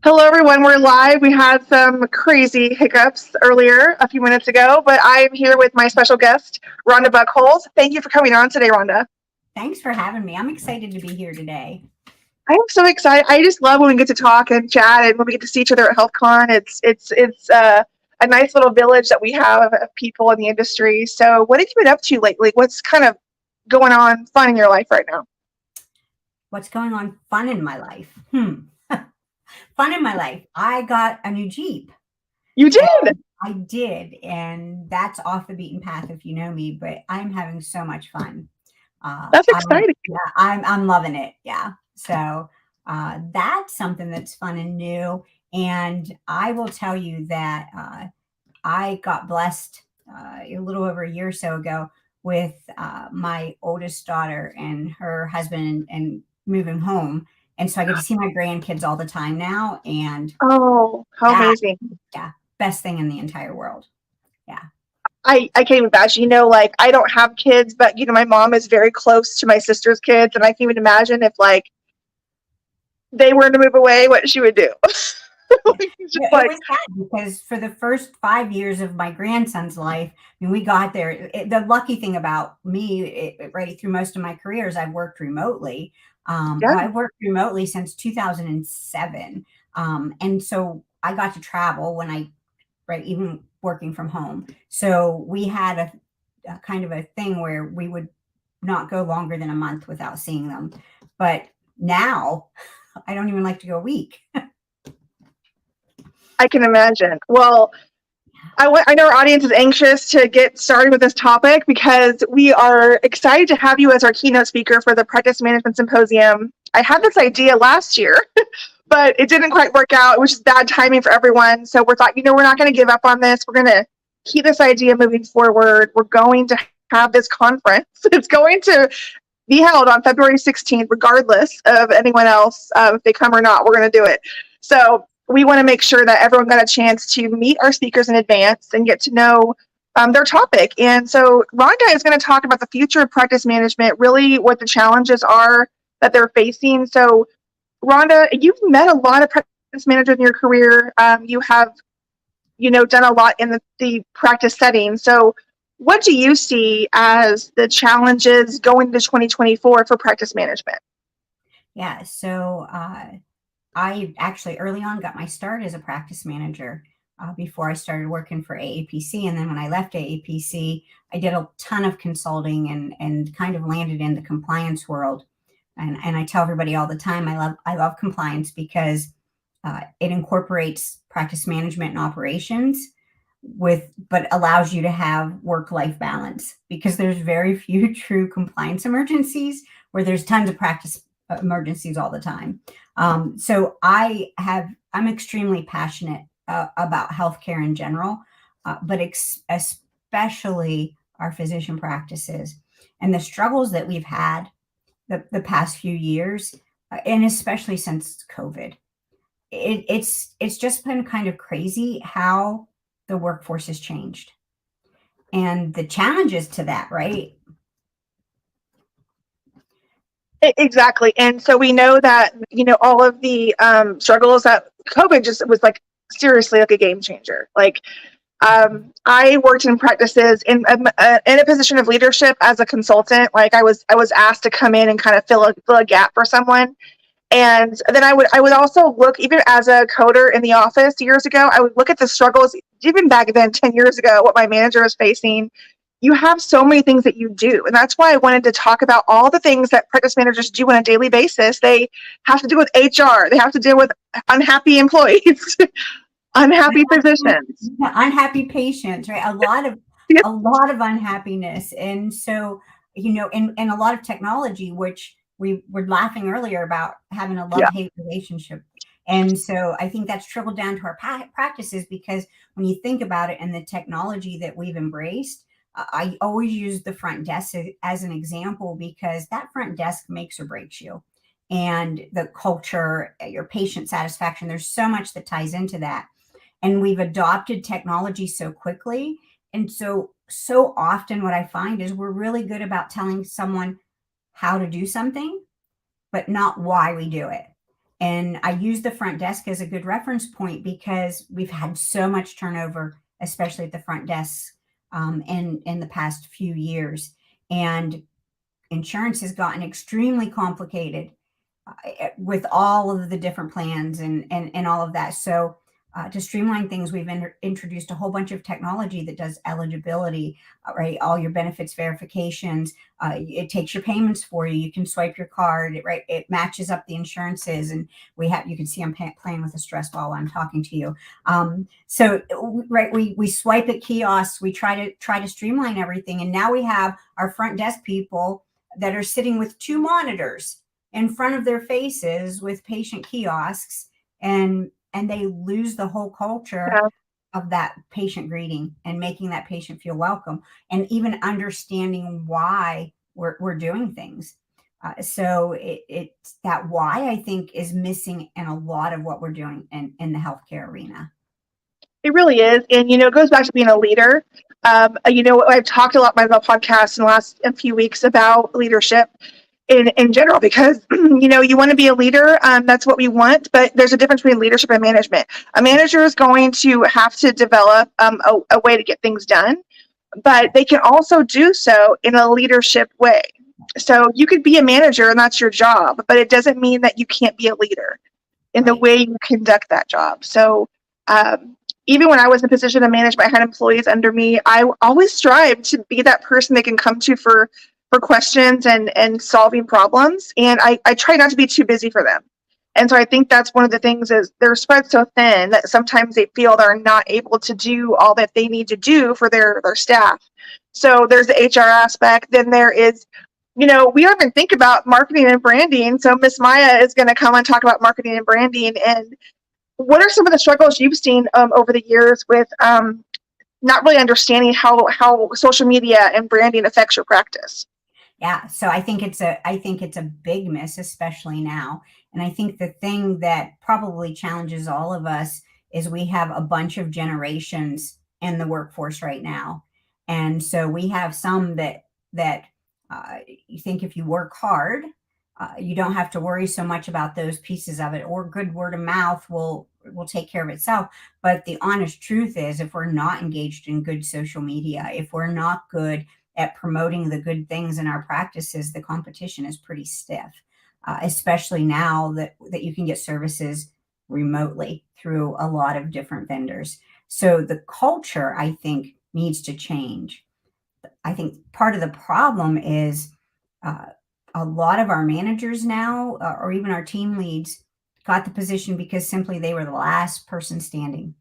Hello, everyone. We're live. We had some crazy hiccups earlier a few minutes ago, but I am here with my special guest, Rhonda Buckholz. Thank you for coming on today, Rhonda. Thanks for having me. I'm excited to be here today. I am so excited. I just love when we get to talk and chat, and when we get to see each other at HealthCon. It's a nice little village that we have of people in the industry. So, what have you been up to lately? What's kind of going on fun in your life right now? What's going on fun in my life? Fun in my life. I got a new Jeep. You And did. I did. And that's off the beaten path if you know me, but I'm having so much fun. That's I'm exciting. yeah, I'm loving it. Yeah. So that's something that's fun and new. And I will tell you that I got blessed a little over a year or so ago with my oldest daughter and her husband and moving home. And so I get to see my grandkids all the time now. And Oh, how that, amazing. yeah, best thing in the entire world. Yeah. I can't even imagine, like I don't have kids, but my mom is very close to my sister's kids, and I can't even imagine if like they were to move away, what she would do. Just Yeah, it like, was sad because for the first 5 years of my grandson's life, I mean, we got there. The lucky thing about me, right through most of my careers, I've worked remotely. yeah, I've worked remotely since 2007. And so I got to travel when right, even working from home. So we had a kind of a thing where we would not go longer than a month without seeing them. But now I don't even like to go a week. I can imagine. Well, I know our audience is anxious to get started with this topic because we are excited to have you as our keynote speaker for the Practice Management Symposium. I had this idea last year, but it didn't quite work out. It was just bad timing for everyone. So we thought, we're not going to give up on this. We're going to keep this idea moving forward. We're going to have this conference. It's going to be held on February 16th, regardless of anyone else, if they come or not. We're going to do it. So we want to make sure that everyone got a chance to meet our speakers in advance and get to know their topic. And so Rhonda is going to talk about the future of practice management, really what the challenges are that they're facing. So Rhonda, you've met a lot of practice managers in your career. You have, done a lot in the practice setting. So what do you see as the challenges going into 2024 for practice management? Yeah. So I actually early on got my start as a practice manager before I started working for AAPC. And then when I left AAPC, I did a ton of consulting and kind of landed in the compliance world. And I tell everybody all the time, I love compliance because it incorporates practice management and operations but allows you to have work-life balance because there's very few true compliance emergencies where there's tons of practice emergencies all the time. So I'm extremely passionate about healthcare in general, but especially our physician practices and the struggles that we've had the past few years, and especially since COVID. It's just been kind of crazy how the workforce has changed and the challenges to that, right? Exactly. And so we know that, all of the struggles that COVID just was like seriously like a game changer. Like I worked in practices in a position of leadership as a consultant. Like I was asked to come in and kind of fill a gap for someone. And then I would also look, even as a coder in the office years ago, I would look at the struggles, even back then, 10 years ago, what my manager was facing. You have so many things that you do. And that's why I wanted to talk about all the things that practice managers do on a daily basis. They have to do with HR. They have to deal with unhappy employees, unhappy physicians. Unhappy patients, right? Yeah. A lot of unhappiness. And so, and a lot of technology, which we were laughing earlier about having a Yeah. love-hate relationship. And so I think that's trickled down to our practices because when you think about it and the technology that we've embraced, I always use the front desk as an example because that front desk makes or breaks you. And the culture, your patient satisfaction, there's so much that ties into that. And we've adopted technology so quickly. And so often what I find is we're really good about telling someone how to do something, but not why we do it. And I use the front desk as a good reference point because we've had so much turnover, especially at the front desk in the past few years. And insurance has gotten extremely complicated with all of the different plans and all of that. So to streamline things, we've introduced a whole bunch of technology that does eligibility, right? All your benefits verifications. It takes your payments for you. You can swipe your card, right? It matches up the insurances, and you can see I'm playing with the stress ball while I'm talking to you. So right, we swipe at kiosks. We try to streamline everything, and now we have our front desk people that are sitting with 2 monitors in front of their faces with patient kiosks, and they lose the whole culture Yeah. of that patient greeting and making that patient feel welcome and even understanding why we're doing things. So it's that why I think is missing in a lot of what we're doing in the healthcare arena. It really is. And, it goes back to being a leader. I've talked a lot on my podcast in the last few weeks about leadership in general, because, you want to be a leader. That's what we want. But there's a difference between leadership and management. A manager is going to have to develop a way to get things done, but they can also do so in a leadership way. So you could be a manager and that's your job, but it doesn't mean that you can't be a leader in the Right. way you conduct that job. So even when I was in a position of management, I had employees under me. I always strive to be that person they can come to for questions and solving problems. And I try not to be too busy for them. And so I think that's one of the things is they're spread so thin that sometimes they feel they're not able to do all that they need to do for their staff. So there's the HR aspect. Then there is, we don't even think about marketing and branding. So Miss Maya is going to come and talk about marketing and branding. And what are some of the struggles you've seen over the years with not really understanding how social media and branding affects your practice? Yeah, so I think it's a big miss, especially now. And I think the thing that probably challenges all of us is we have a bunch of generations in the workforce right now, and so we have some that you think if you work hard, you don't have to worry so much about those pieces of it, or good word of mouth will take care of itself. But the honest truth is, if we're not engaged in good social media, if we're not good at promoting the good things in our practices, the competition is pretty stiff, especially now that you can get services remotely through a lot of different vendors. So the culture, I think, needs to change. I think part of the problem is uh, a lot of our managers now, or even our team leads, got the position because simply they were the last person standing,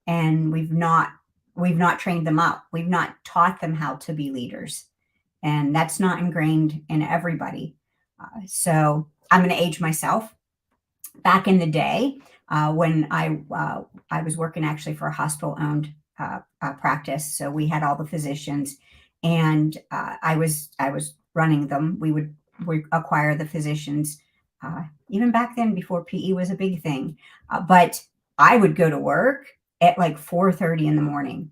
and we've not trained them up. We've not taught them how to be leaders, and that's not ingrained in everybody. So I'm going to age myself. Back in the day, when I was working actually for a hospital-owned practice, so we had all the physicians, and I was running them. We acquire the physicians, even back then before PE was a big thing, but I would go to work at like 4:30 in the morning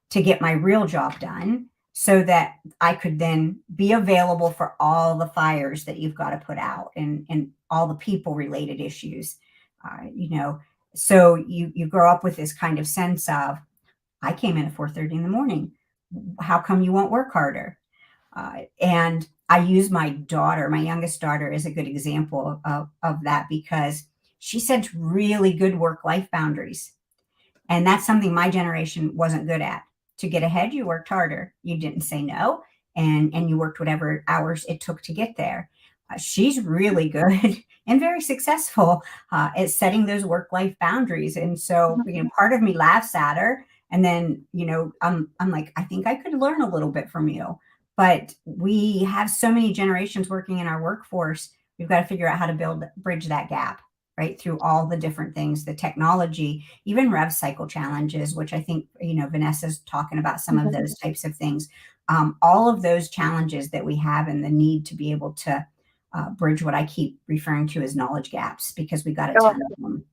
to get my real job done so that I could then be available for all the fires that you've got to put out and all the people related issues. Uh, you know, so you grow up with this kind of sense of, I came in at 4:30 in the morning. How come you won't work harder? And I use my daughter, my youngest daughter, as a good example of that, because she sets really good work-life boundaries. And that's something my generation wasn't good at. To get ahead, you worked harder. You didn't say no, and you worked whatever hours it took to get there. She's really good and very successful at setting those work-life boundaries. And so, part of me laughs at her, and then, I'm like, I think I could learn a little bit from you. But we have so many generations working in our workforce. We've got to figure out how to bridge that gap, right? Through all the different things, the technology, even rev cycle challenges, which I think, Vanessa's talking about some of those types of things. All of those challenges that we have, and the need to be able to bridge what I keep referring to as knowledge gaps, because we got a ton of them.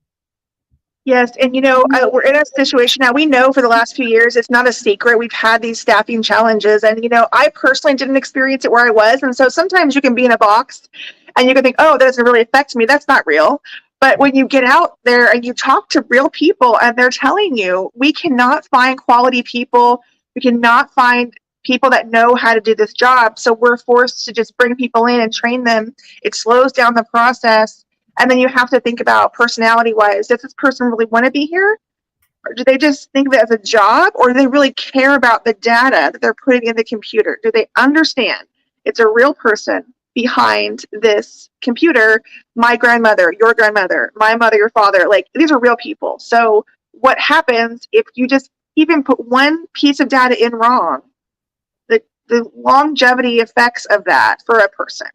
Yes, and we're in a situation now. We know for the last few years, it's not a secret. We've had these staffing challenges, and I personally didn't experience it where I was, and so sometimes you can be in a box, and you can think, "Oh, that doesn't really affect me." That's not real. But when you get out there and you talk to real people and they're telling you, we cannot find quality people, we cannot find people that know how to do this job. So we're forced to just bring people in and train them. It slows down the process. And then you have to think about personality wise, does this person really want to be here? Or do they just think of it as a job? Or do they really care about the data that they're putting in the computer? Do they understand it's a real person behind this computer? My grandmother, your grandmother, my mother, your father, like these are real people. So what happens if you just even put one piece of data in wrong? The longevity effects of that for a person.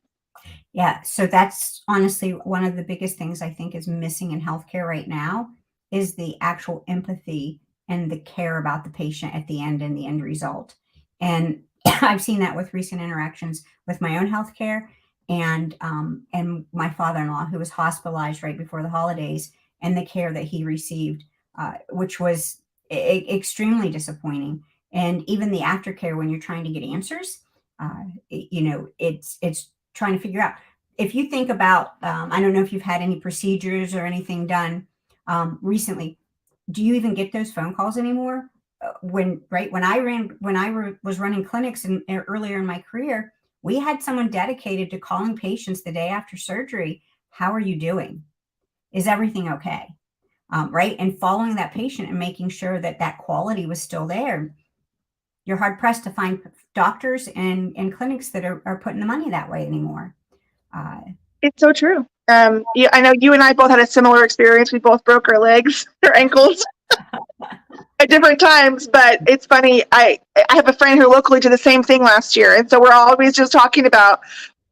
Yeah, so that's honestly one of the biggest things I think is missing in healthcare right now is the actual empathy and the care about the patient at the end and the end result. And I've seen that with recent interactions with my own healthcare and my father-in-law who was hospitalized right before the holidays and the care that he received, which was extremely disappointing. And even the aftercare when you're trying to get answers, it's trying to figure out if you think about, I don't know if you've had any procedures or anything done recently. Do you even get those phone calls anymore? When I was running clinics earlier in my career, we had someone dedicated to calling patients the day after surgery. How are you doing? Is everything okay? Right. And following that patient and making sure that that quality was still there. You're hard pressed to find doctors and clinics that are putting the money that way anymore. It's so true. Yeah, I know you and I both had a similar experience. We both broke our legs or ankles at different times, but it's funny. I have a friend who locally did the same thing last year, and so we're always just talking about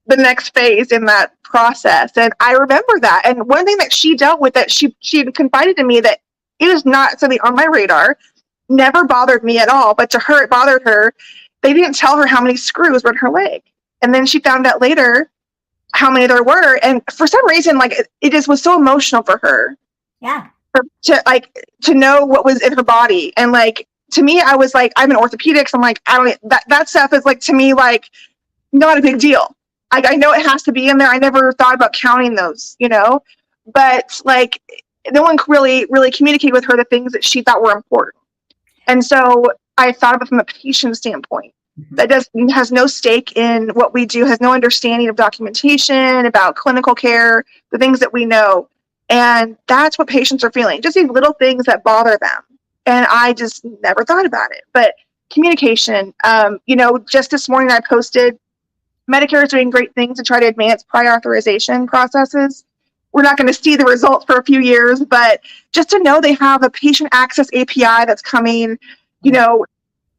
the next phase in that process. And I remember that. And one thing that she dealt with that she confided to me that it was not something on my radar, never bothered me at all, but to her it bothered her. They didn't tell her how many screws were in her leg, and then she found out later how many there were, and for some reason like it just was so emotional for her. Yeah. To know what was in her body. And like to me, I was like, I'm in orthopedics, I'm like, I don't, that stuff is like to me like not a big deal. I know it has to be in there. I never thought about counting those, but like no one really communicated with her the things that she thought were important. And so I thought of it from a patient standpoint. That has no stake in what we do, has no understanding of documentation, about clinical care, the things that we know. And that's what patients are feeling, just these little things that bother them. And I just never thought about it. But communication, just this morning I posted, Medicare is doing great things to try to advance prior authorization processes. We're not going to see the results for a few years, but just to know they have a patient access API that's coming,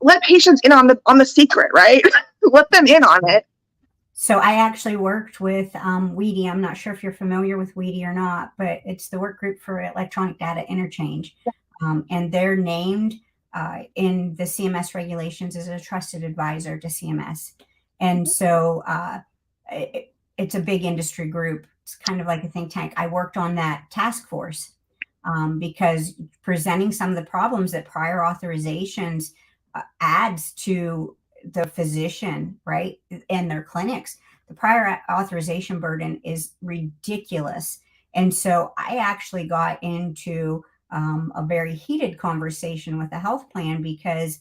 let patients in on the secret, right? Let them in on it. So I actually worked with WEDI. I'm not sure if you're familiar with WEDI or not, but it's the work group for electronic data interchange. And they're named in the CMS regulations as a trusted advisor to CMS. And so it's a big industry group. It's kind of like a think tank. I worked on that task force because presenting some of the problems that prior authorizations adds to the physician, right, and their clinics. The prior authorization burden is ridiculous. And so I actually got into a very heated conversation with the health plan because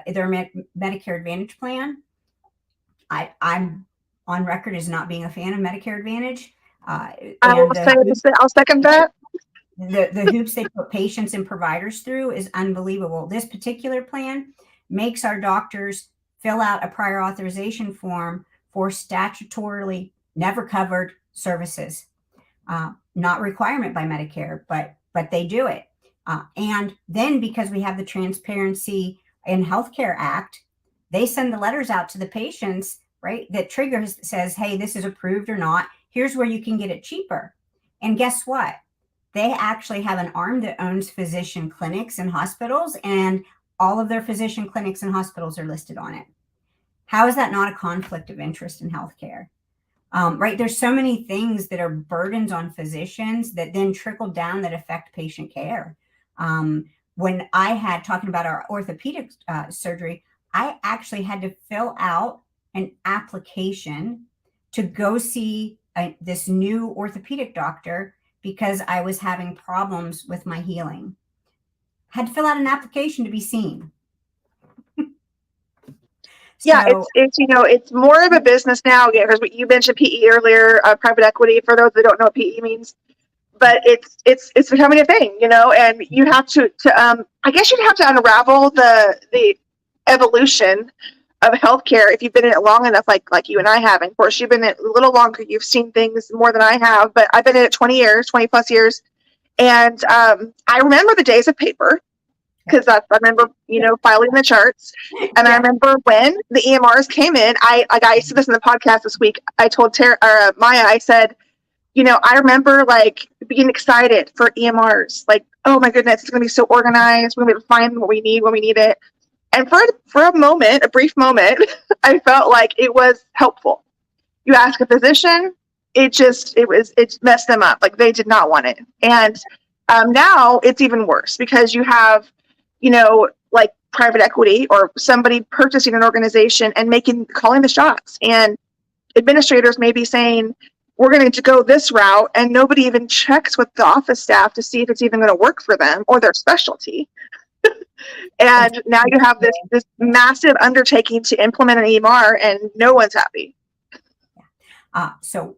their Medicare Advantage plan, I'm on record as not being a fan of Medicare Advantage. I'll second that. The hoops they put patients and providers through is unbelievable. This particular plan makes our doctors fill out a prior authorization form for statutorily never covered services. Not requirement by Medicare, but they do it. And then because we have the Transparency in Healthcare Act, they send the letters out to the patients, right? That says, hey, this is approved or not. Here's where you can get it cheaper. And guess what? They actually have an arm that owns physician clinics and hospitals, and all of their physician clinics and hospitals are listed on it. How is that not a conflict of interest in healthcare? Right? There's so many things that are burdens on physicians that then trickle down that affect patient care. When I had talking about our orthopedic surgery, I actually had to fill out an application to go see this new orthopedic doctor because I was having problems with my healing. Had to fill out an application to be seen. Yeah, So, it's more of a business now. Yeah, because you mentioned PE earlier, private equity. For those that don't know what PE means, but it's becoming a thing, and you have to I guess you'd have to unravel the evolution of healthcare if you've been in it long enough, like you and I have. And of course, you've been in it a little longer. You've seen things more than I have, but I've been in it 20 years, 20 plus years, and I remember the days of paper because I remember, filing the charts. And I yeah. remember when the EMRs came in, I said this in the podcast this week. I told Maya, I said, I remember like being excited for EMRs. Like, oh my goodness, it's going to be so organized. We're going to be able to find what we need when we need it. And for a moment, a brief moment, I felt like it was helpful. You ask a physician, it messed them up. Like they did not want it. And now it's even worse because you have, like private equity or somebody purchasing an organization and calling the shots. And administrators may be saying, we're going to go this route, and nobody even checks with the office staff to see if it's even going to work for them or their specialty. And now you have this massive undertaking to implement an EMR, and no one's happy. So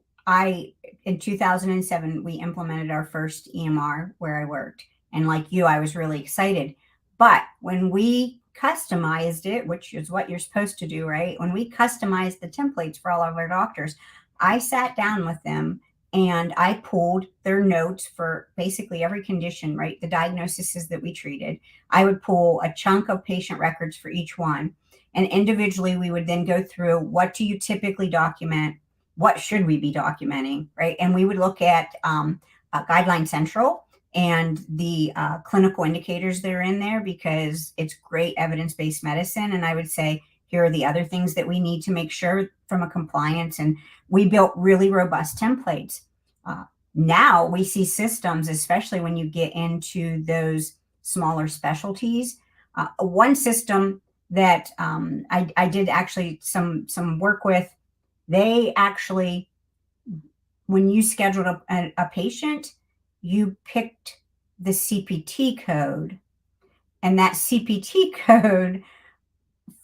in 2007, we implemented our first EMR where I worked. And like you, I was really excited. But when we customized it, which is what you're supposed to do, right? When we customized the templates for all of our doctors, I sat down with them and I pulled their notes for basically every condition, right? The diagnoses that we treated. I would pull a chunk of patient records for each one. And individually, we would then go through, what do you typically document? What should we be documenting, right? And we would look at Guideline Central and the clinical indicators that are in there, because it's great evidence-based medicine. And I would say, here are the other things that we need to make sure from a compliance. And we built really robust templates. Now we see systems, especially when you get into those smaller specialties. One system that I did actually some work with, they actually, when you scheduled a patient, you picked the CPT code, and that CPT code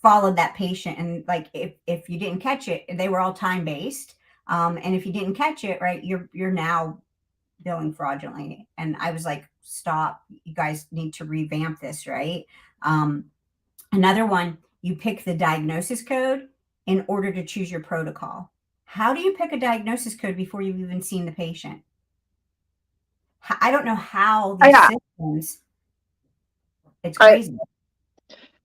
followed that patient. And like, if you didn't catch it, they were all time based. And if you didn't catch it, right, you're now billing fraudulently. And I was like, stop, you guys need to revamp this, right? Another one, you pick the diagnosis code in order to choose your protocol. How do you pick a diagnosis code before you've even seen the patient? I don't know how these systems, it's crazy.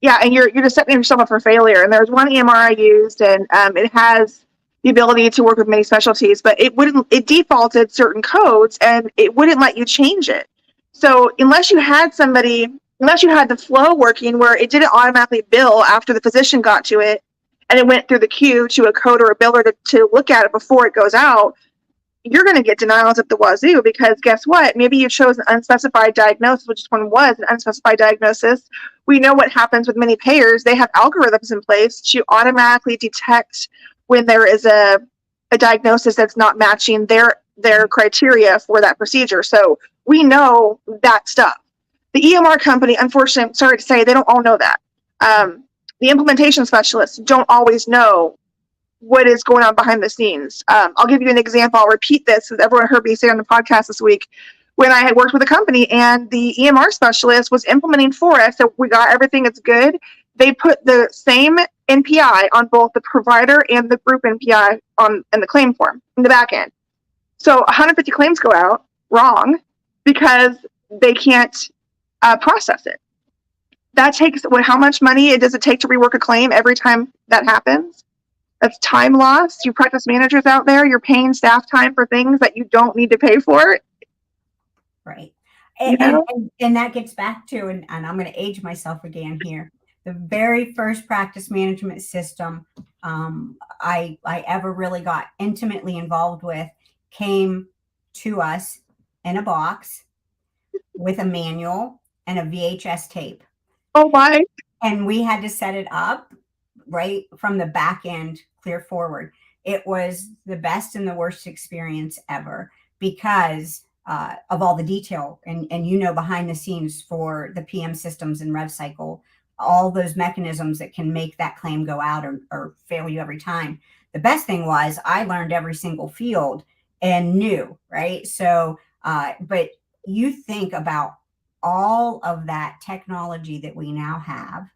Yeah, and you're just setting yourself up for failure. And there's one EMR I used, and it has the ability to work with many specialties, but it defaulted certain codes, and it wouldn't let you change it. So unless you had the flow working where it didn't automatically bill after the physician got to it, and it went through the queue to a code or a biller to look at it before it goes out, you're going to get denials at the wazoo, because guess what? Maybe you chose an unspecified diagnosis, which this one was an unspecified diagnosis. We know what happens with many payers. They have algorithms in place to automatically detect when there is a diagnosis that's not matching their criteria for that procedure. So we know that stuff. The EMR company, unfortunately, sorry to say, they don't all know that. The implementation specialists don't always know what is going on behind the scenes. I'll give you an example. I'll repeat this because everyone heard me say on the podcast this week. When I had worked with a company and the EMR specialist was implementing for us, so we got everything that's good, they put the same NPI on both the provider and the group NPI in the claim form in the back end. So 150 claims go out wrong because they can't process it. That takes, how much money does it take to rework a claim every time that happens? That's time lost. You practice managers out there, you're paying staff time for things that you don't need to pay for. Right. And that gets back to, and I'm going to age myself again here, the very first practice management system I ever really got intimately involved with came to us in a box with a manual and a VHS tape. Oh my. And we had to set it up right from the back end clear forward. It was the best and the worst experience ever, because of all the detail, and behind the scenes for the PM systems and rev cycle, all those mechanisms that can make that claim go out or fail you every time. The best thing was I learned every single field and knew, right? So, but you think about all of that technology that we now have,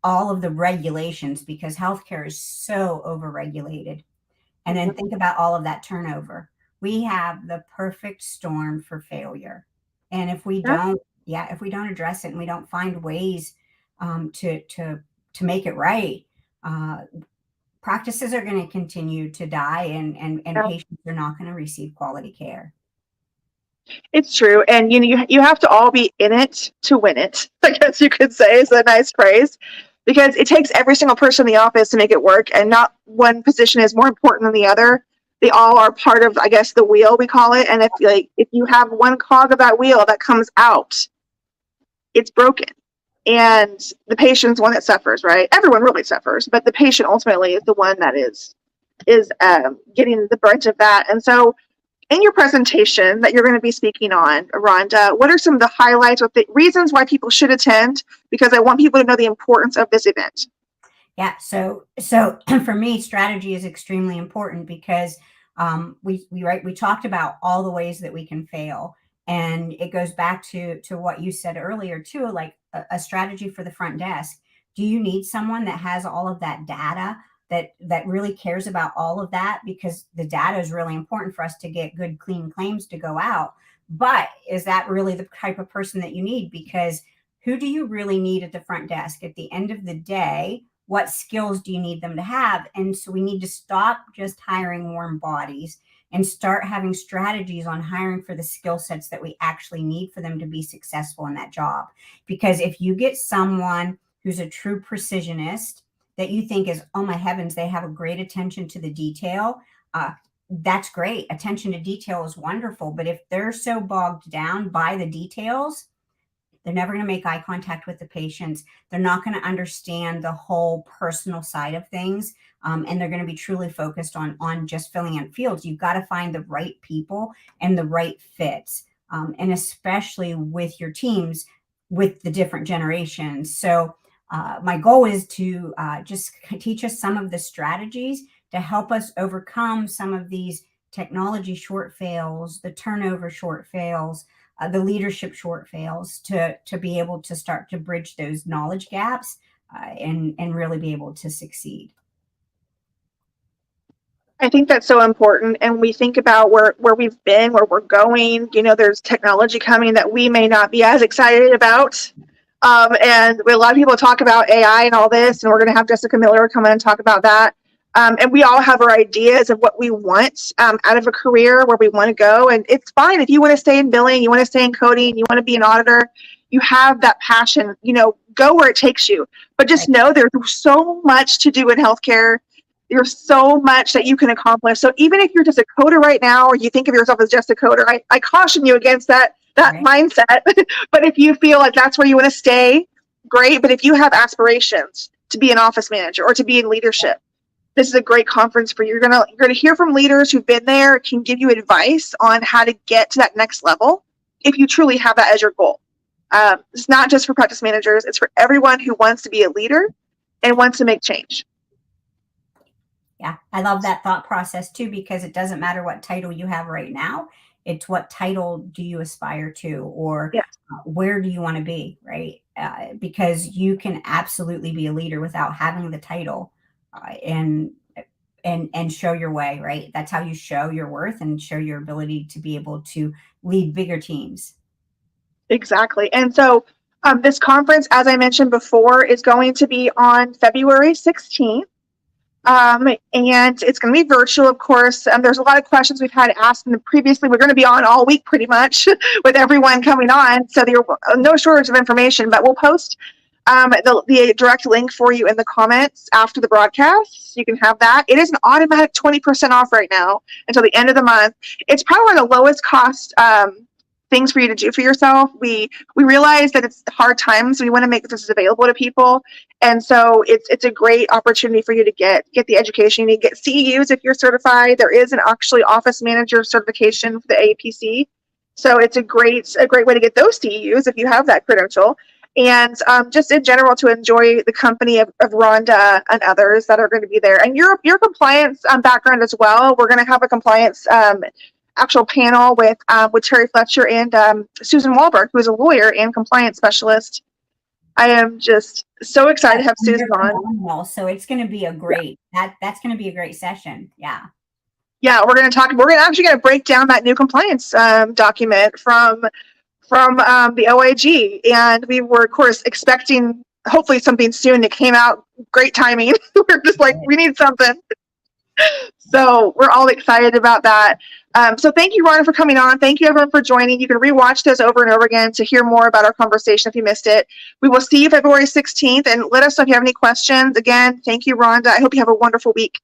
all of the regulations, because healthcare is so overregulated. And then think about all of that turnover. We have the perfect storm for failure. And if we Yeah. don't, if we don't address it and we don't find ways to make it right, practices are going to continue to die, and Yeah. patients are not going to receive quality care. It's true. And you have to all be in it to win it, I guess you could say, is a nice phrase, because it takes every single person in the office to make it work, and not one position is more important than the other. They all are part of, I guess, the wheel, we call it. And if you have one cog of that wheel that comes out, it's broken. And the patient's one that suffers, right? Everyone really suffers, but the patient ultimately is the one that is getting the brunt of that. And so in your presentation that you're going to be speaking on, Rhonda, what are some of the highlights or the reasons why people should attend? Because I want people to know the importance of this event. Yeah. So for me, strategy is extremely important because we talked about all the ways that we can fail, and it goes back to what you said earlier too, like a strategy for the front desk. Do you need someone that has all of that data, that really cares about all of that? Because the data is really important for us to get good, clean claims to go out. But is that really the type of person that you need? Because who do you really need at the front desk? At the end of the day, what skills do you need them to have? And so we need to stop just hiring warm bodies and start having strategies on hiring for the skill sets that we actually need for them to be successful in that job. Because if you get someone who's a true precisionist that you think is, oh my heavens, they have a great attention to the detail, that's great. Attention to detail is wonderful. But if they're so bogged down by the details, they're never going to make eye contact with the patients. They're not going to understand the whole personal side of things. And they're going to be truly focused on just filling in fields. You've got to find the right people and the right fits, and especially with your teams, with the different generations. So my goal is to just teach us some of the strategies to help us overcome some of these technology short fails, the turnover short fails, the leadership short fails, to be able to start to bridge those knowledge gaps and really be able to succeed. I think that's so important. And we think about where we've been, where we're going. There's technology coming that we may not be as excited about. And a lot of people talk about AI and all this, and we're going to have Jessica Miller come in and talk about that. And we all have our ideas of what we want out of a career, where we want to go. And it's fine if you want to stay in billing, you want to stay in coding, you want to be an auditor, you have that passion, go where it takes you. But just know there's so much to do in healthcare. There's so much that you can accomplish. So even if you're just a coder right now, or you think of yourself as just a coder, I caution you against that mindset. But if you feel like that's where you want to stay, great. But if you have aspirations to be an office manager or to be in leadership, this is a great conference for you. You're gonna hear from leaders who've been there, can give you advice on how to get to that next level if you truly have that as your goal. It's not just for practice managers, it's for everyone who wants to be a leader and wants to make change. Yeah, I love that thought process too, because it doesn't matter what title you have right now. It's what title do you aspire to, or where do you want to be, right? Because you can absolutely be a leader without having the title, and show your way, right? That's how you show your worth and show your ability to be able to lead bigger teams. Exactly. And so this conference, as I mentioned before, is going to be on February 16th. And it's going to be virtual, of course. There's a lot of questions we've had asked previously. We're going to be on all week pretty much with everyone coming on. So there's no shortage of information, but we'll post the direct link for you in the comments after the broadcast. You can have that. It is an automatic 20% off right now until the end of the month. It's probably one of the lowest cost things for you to do for yourself. We realize that it's hard times. We want to make this available to people, and so it's a great opportunity for you to get the education. You need to get CEUs if you're certified. There is an actually office manager certification for the APC, so it's a great way to get those CEUs if you have that credential. And just in general to enjoy the company of Rhonda and others that are going to be there, and your compliance background as well. We're going to have a compliance actual panel with Terry Fletcher and Susan Wahlberg, who is a lawyer and compliance specialist. I am just so excited to have Susan on. So it's going to be a great that's going to be a great session. Yeah. Yeah, we're going to talk. We're actually going to break down that new compliance document from the OIG, and we were, of course, expecting hopefully something soon. It came out great timing. We're just like, we need something. So we're all excited about that. So thank you, Rhonda, for coming on. Thank you, everyone, for joining. You can rewatch those over and over again to hear more about our conversation if you missed it. We will see you February 16th, and let us know if you have any questions. Again, thank you, Rhonda. I hope you have a wonderful week.